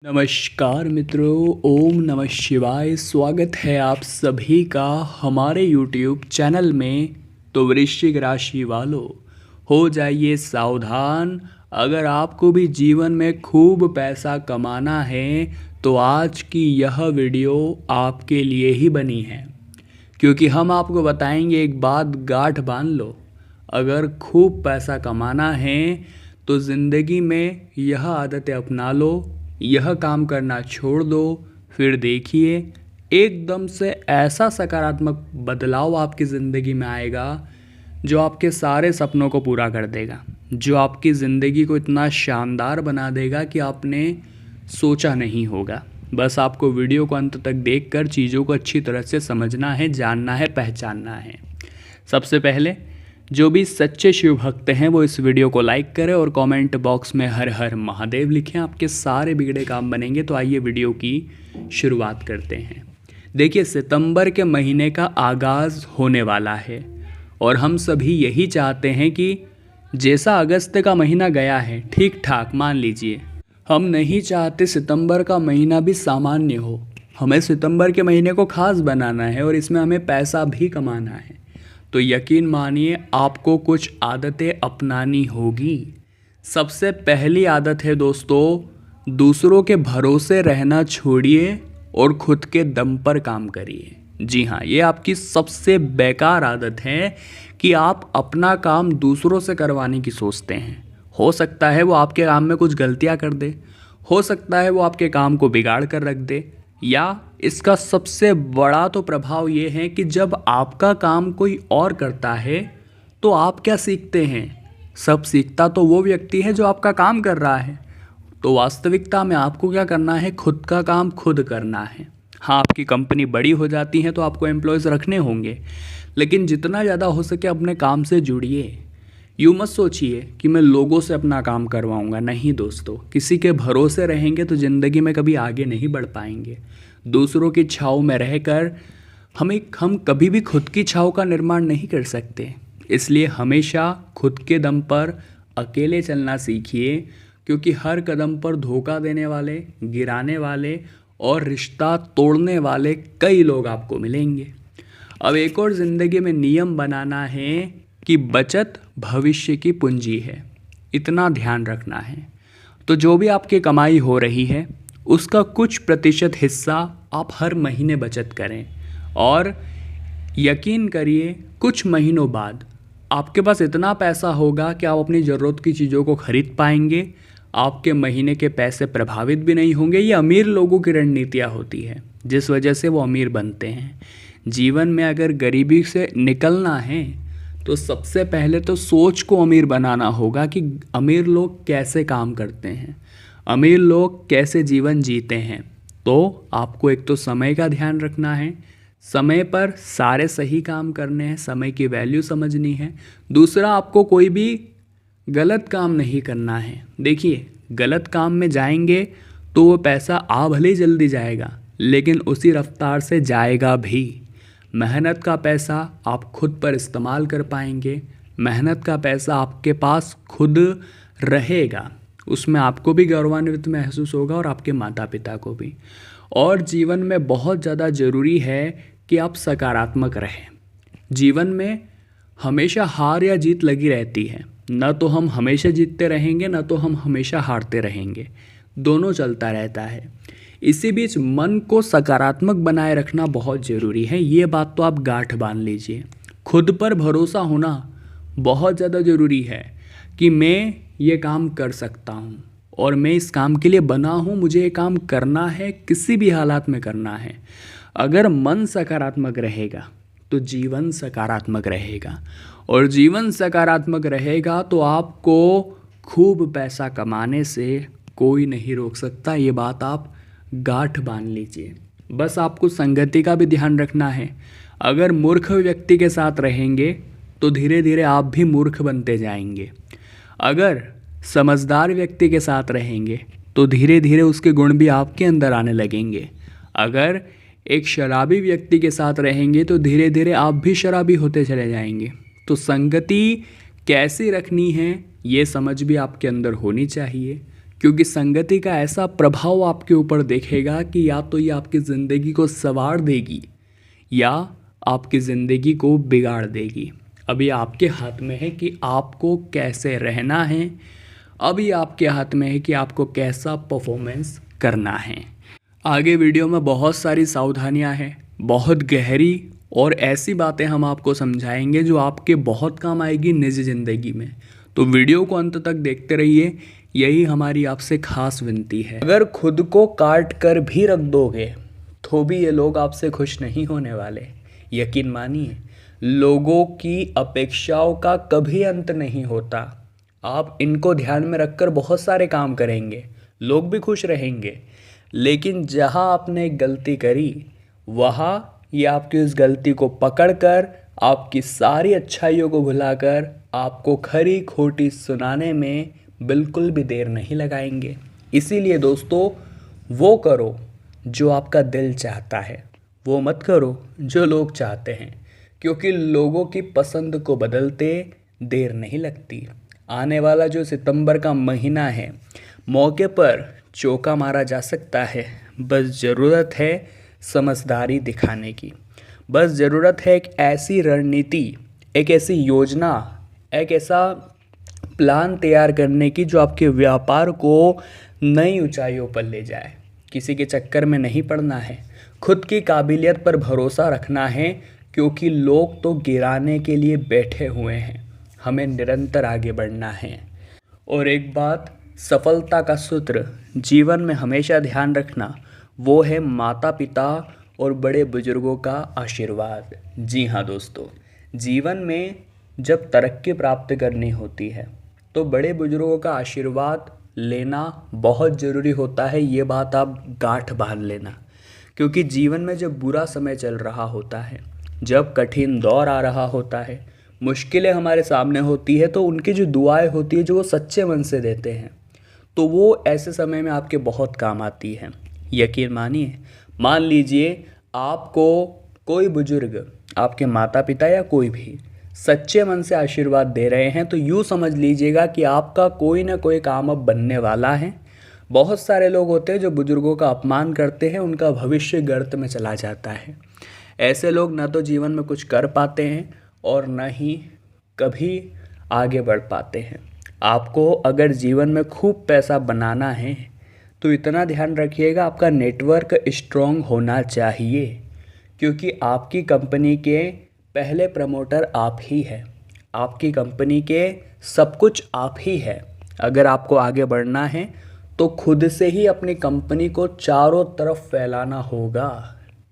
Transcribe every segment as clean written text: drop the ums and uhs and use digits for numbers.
नमस्कार मित्रों, ओम नमः शिवाय। स्वागत है आप सभी का हमारे YouTube चैनल में। तो वृश्चिक राशि वालों, हो जाइए सावधान। अगर आपको भी जीवन में खूब पैसा कमाना है तो आज की यह वीडियो आपके लिए ही बनी है, क्योंकि हम आपको बताएंगे एक बात गांठ बांध लो। अगर खूब पैसा कमाना है तो ज़िंदगी में यह आदतें अपना लो, यह काम करना छोड़ दो। फिर देखिए एकदम से ऐसा सकारात्मक बदलाव आपकी ज़िंदगी में आएगा जो आपके सारे सपनों को पूरा कर देगा, जो आपकी ज़िंदगी को इतना शानदार बना देगा कि आपने सोचा नहीं होगा। बस आपको वीडियो को अंत तक देखकर चीज़ों को अच्छी तरह से समझना है, जानना है, पहचानना है। सबसे पहले जो भी सच्चे शिव भक्त हैं वो इस वीडियो को लाइक करें और कमेंट बॉक्स में हर हर महादेव लिखें। आपके सारे बिगड़े काम बनेंगे। तो आइए वीडियो की शुरुआत करते हैं। देखिए, सितंबर के महीने का आगाज़ होने वाला है और हम सभी यही चाहते हैं कि जैसा अगस्त का महीना गया है ठीक ठाक मान लीजिए, हम नहीं चाहते सितंबर का महीना भी सामान्य हो। हमें सितंबर के महीने को खास बनाना है और इसमें हमें पैसा भी कमाना है। तो यकीन मानिए आपको कुछ आदतें अपनानी होगी। सबसे पहली आदत है दोस्तों, दूसरों के भरोसे रहना छोड़िए और खुद के दम पर काम करिए। जी हाँ, ये आपकी सबसे बेकार आदत है कि आप अपना काम दूसरों से करवाने की सोचते हैं। हो सकता है वो आपके काम में कुछ गलतियाँ कर दे, हो सकता है वो आपके काम को बिगाड़ कर रख दे, या इसका सबसे बड़ा तो प्रभाव ये है कि जब आपका काम कोई और करता है तो आप क्या सीखते हैं? सब सीखता तो वो व्यक्ति है जो आपका काम कर रहा है। तो वास्तविकता में आपको क्या करना है? खुद का काम खुद करना है। हाँ, आपकी कंपनी बड़ी हो जाती है तो आपको एम्प्लॉयज़ रखने होंगे, लेकिन जितना ज़्यादा हो सके अपने काम से जुड़िए। यूँ मत सोचिए कि मैं लोगों से अपना काम करवाऊंगा। नहीं दोस्तों, किसी के भरोसे रहेंगे तो ज़िंदगी में कभी आगे नहीं बढ़ पाएंगे। दूसरों की छाँव में रहकर हम कभी भी खुद की छाँव का निर्माण नहीं कर सकते। इसलिए हमेशा खुद के दम पर अकेले चलना सीखिए, क्योंकि हर कदम पर धोखा देने वाले, गिराने वाले और रिश्ता तोड़ने वाले कई लोग आपको मिलेंगे। अब एक और ज़िंदगी में नियम बनाना है कि बचत भविष्य की पूंजी है, इतना ध्यान रखना है। तो जो भी आपकी कमाई हो रही है उसका कुछ प्रतिशत हिस्सा आप हर महीने बचत करें, और यकीन करिए कुछ महीनों बाद आपके पास इतना पैसा होगा कि आप अपनी ज़रूरत की चीज़ों को खरीद पाएंगे। आपके महीने के पैसे प्रभावित भी नहीं होंगे। ये अमीर लोगों की रणनीतियाँ होती है जिस वजह से वो अमीर बनते हैं। जीवन में अगर गरीबी से निकलना है तो सबसे पहले तो सोच को अमीर बनाना होगा कि अमीर लोग कैसे काम करते हैं, अमीर लोग कैसे जीवन जीते हैं। तो आपको एक तो समय का ध्यान रखना है, समय पर सारे सही काम करने हैं, समय की वैल्यू समझनी है। दूसरा, आपको कोई भी गलत काम नहीं करना है। देखिए, गलत काम में जाएंगे तो वो पैसा आ भले ही जल्दी जाएगा, लेकिन उसी रफ्तार से जाएगा भी। मेहनत का पैसा आप खुद पर इस्तेमाल कर पाएंगे, मेहनत का पैसा आपके पास खुद रहेगा, उसमें आपको भी गौरवान्वित महसूस होगा और आपके माता पिता को भी। और जीवन में बहुत ज़्यादा ज़रूरी है कि आप सकारात्मक रहें। जीवन में हमेशा हार या जीत लगी रहती है, न तो हम हमेशा जीतते रहेंगे न तो हम हमेशा हारते रहेंगे, दोनों चलता रहता है। इसी बीच मन को सकारात्मक बनाए रखना बहुत ज़रूरी है। ये बात तो आप गांठ बांध लीजिए। खुद पर भरोसा होना बहुत ज़्यादा ज़रूरी है कि मैं ये काम कर सकता हूँ और मैं इस काम के लिए बना हूँ, मुझे ये काम करना है, किसी भी हालात में करना है। अगर मन सकारात्मक रहेगा तो जीवन सकारात्मक रहेगा, और जीवन सकारात्मक रहेगा तो आपको खूब पैसा कमाने से कोई नहीं रोक सकता। ये बात आप गांठ बांध लीजिए। बस आपको संगति का भी ध्यान रखना है। अगर मूर्ख व्यक्ति के साथ रहेंगे तो धीरे धीरे आप भी मूर्ख बनते जाएंगे। अगर समझदार व्यक्ति के साथ रहेंगे तो धीरे धीरे उसके गुण भी आपके अंदर आने लगेंगे। अगर एक शराबी व्यक्ति के साथ रहेंगे तो धीरे धीरे आप भी शराबी होते चले जाएंगे। तो संगति कैसी रखनी है ये समझ भी आपके अंदर होनी चाहिए, क्योंकि संगति का ऐसा प्रभाव आपके ऊपर देखेगा कि या तो ये आपकी ज़िंदगी को संवार देगी या आपकी ज़िंदगी को बिगाड़ देगी। अभी आपके हाथ में है कि आपको कैसे रहना है, अभी आपके हाथ में है कि आपको कैसा परफॉर्मेंस करना है। आगे वीडियो में बहुत सारी सावधानियां हैं, बहुत गहरी और ऐसी बातें हम आपको समझाएंगे जो आपके बहुत काम आएगी निजी ज़िंदगी में। तो वीडियो को अंत तक देखते रहिए, यही हमारी आपसे खास विनती है। अगर खुद को काट कर भी रख दोगे तो भी ये लोग आपसे खुश नहीं होने वाले। यकीन मानिए, लोगों की अपेक्षाओं का कभी अंत नहीं होता। आप इनको ध्यान में रखकर बहुत सारे काम करेंगे, लोग भी खुश रहेंगे, लेकिन जहां आपने गलती करी वहां ये आपकी उस गलती को पकड़कर आपकी सारी अच्छाइयों को भुलाकर आपको खरी खोटी सुनाने में बिल्कुल भी देर नहीं लगाएंगे। इसीलिए दोस्तों, वो करो जो आपका दिल चाहता है, वो मत करो जो लोग चाहते हैं, क्योंकि लोगों की पसंद को बदलते देर नहीं लगती। आने वाला जो सितंबर का महीना है, मौके पर चौका मारा जा सकता है। बस ज़रूरत है समझदारी दिखाने की, बस ज़रूरत है एक ऐसी रणनीति, एक ऐसी योजना, एक ऐसा प्लान तैयार करने की जो आपके व्यापार को नई ऊंचाइयों पर ले जाए। किसी के चक्कर में नहीं पड़ना है, खुद की काबिलियत पर भरोसा रखना है, क्योंकि लोग तो गिराने के लिए बैठे हुए हैं। हमें निरंतर आगे बढ़ना है। और एक बात, सफलता का सूत्र जीवन में हमेशा ध्यान रखना, वो है माता पिता और बड़े बुजुर्गों का आशीर्वाद। जी हाँ दोस्तों, जीवन में जब तरक्की प्राप्त करनी होती है तो बड़े बुजुर्गों का आशीर्वाद लेना बहुत ज़रूरी होता है। ये बात आप गांठ बांध लेना, क्योंकि जीवन में जब बुरा समय चल रहा होता है, जब कठिन दौर आ रहा होता है, मुश्किलें हमारे सामने होती है, तो उनकी जो दुआएं होती है, जो वो सच्चे मन से देते हैं, तो वो ऐसे समय में आपके बहुत काम आती है। यकीन मानिए, मान लीजिए आपको कोई बुजुर्ग, आपके माता पिता या कोई भी सच्चे मन से आशीर्वाद दे रहे हैं, तो यूँ समझ लीजिएगा कि आपका कोई ना कोई काम अब बनने वाला है। बहुत सारे लोग होते हैं जो बुजुर्गों का अपमान करते हैं, उनका भविष्य गर्त में चला जाता है। ऐसे लोग ना तो जीवन में कुछ कर पाते हैं और न ही कभी आगे बढ़ पाते हैं। आपको अगर जीवन में खूब पैसा बनाना है तो इतना ध्यान रखिएगा, आपका नेटवर्क स्ट्रॉन्ग होना चाहिए, क्योंकि आपकी कंपनी के पहले प्रमोटर आप ही हैं। आपकी कंपनी के सब कुछ आप ही है। अगर आपको आगे बढ़ना है तो खुद से ही अपनी कंपनी को चारों तरफ फैलाना होगा।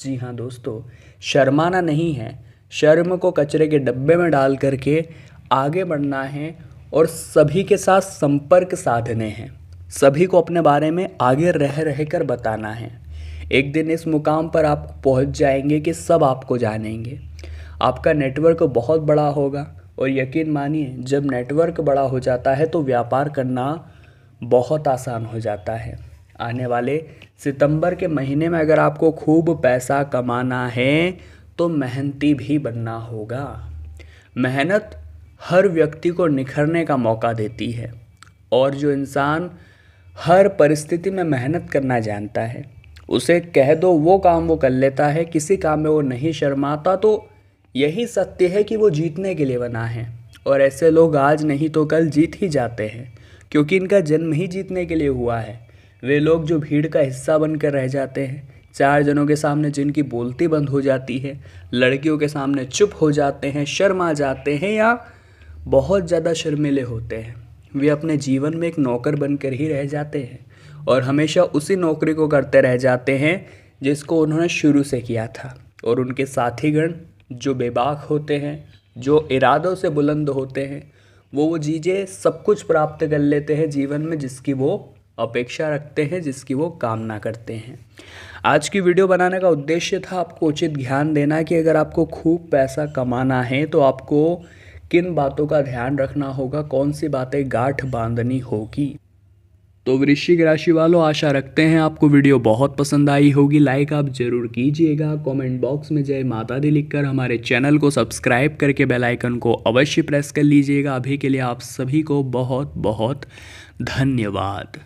जी हाँ दोस्तों, शर्माना नहीं है, शर्म को कचरे के डब्बे में डाल करके आगे बढ़ना है और सभी के साथ संपर्क साधने हैं, सभी को अपने बारे में आगे रह कर बताना है। एक दिन इस मुकाम पर आप पहुंच जाएंगे कि सब आपको जानेंगे, आपका नेटवर्क बहुत बड़ा होगा। और यकीन मानिए, जब नेटवर्क बड़ा हो जाता है तो व्यापार करना बहुत आसान हो जाता है। आने वाले सितंबर के महीने में अगर आपको खूब पैसा कमाना है तो मेहनती भी बनना होगा। मेहनत हर व्यक्ति को निखरने का मौका देती है, और जो इंसान हर परिस्थिति में मेहनत करना जानता है, उसे कह दो वो काम वो कर लेता है, किसी काम में वो नहीं शर्माता, तो यही सत्य है कि वो जीतने के लिए बना है। और ऐसे लोग आज नहीं तो कल जीत ही जाते हैं, क्योंकि इनका जन्म ही जीतने के लिए हुआ है। वे लोग जो भीड़ का हिस्सा बनकर रह जाते हैं, चार जनों के सामने जिनकी बोलती बंद हो जाती है, लड़कियों के सामने चुप हो जाते हैं, शर्मा जाते हैं या बहुत ज़्यादा शर्मीले होते हैं, वे अपने जीवन में एक नौकर बनकर ही रह जाते हैं और हमेशा उसी नौकरी को करते रह जाते हैं जिसको उन्होंने शुरू से किया था। और उनके साथीगण जो बेबाक होते हैं, जो इरादों से बुलंद होते हैं, वो चीज़ें सब कुछ प्राप्त कर लेते हैं जीवन में जिसकी वो अपेक्षा रखते हैं, जिसकी वो कामना करते हैं। आज की वीडियो बनाने का उद्देश्य था आपको उचित ध्यान देना कि अगर आपको खूब पैसा कमाना है तो आपको किन बातों का ध्यान रखना होगा, कौन सी बातें गांठ बांधनी होगी। तो वृश्चिक राशि वालों, आशा रखते हैं आपको वीडियो बहुत पसंद आई होगी। लाइक आप ज़रूर कीजिएगा, कमेंट बॉक्स में जय माता दी लिखकर हमारे चैनल को सब्सक्राइब करके बेल आइकन को अवश्य प्रेस कर लीजिएगा। अभी के लिए आप सभी को बहुत बहुत धन्यवाद।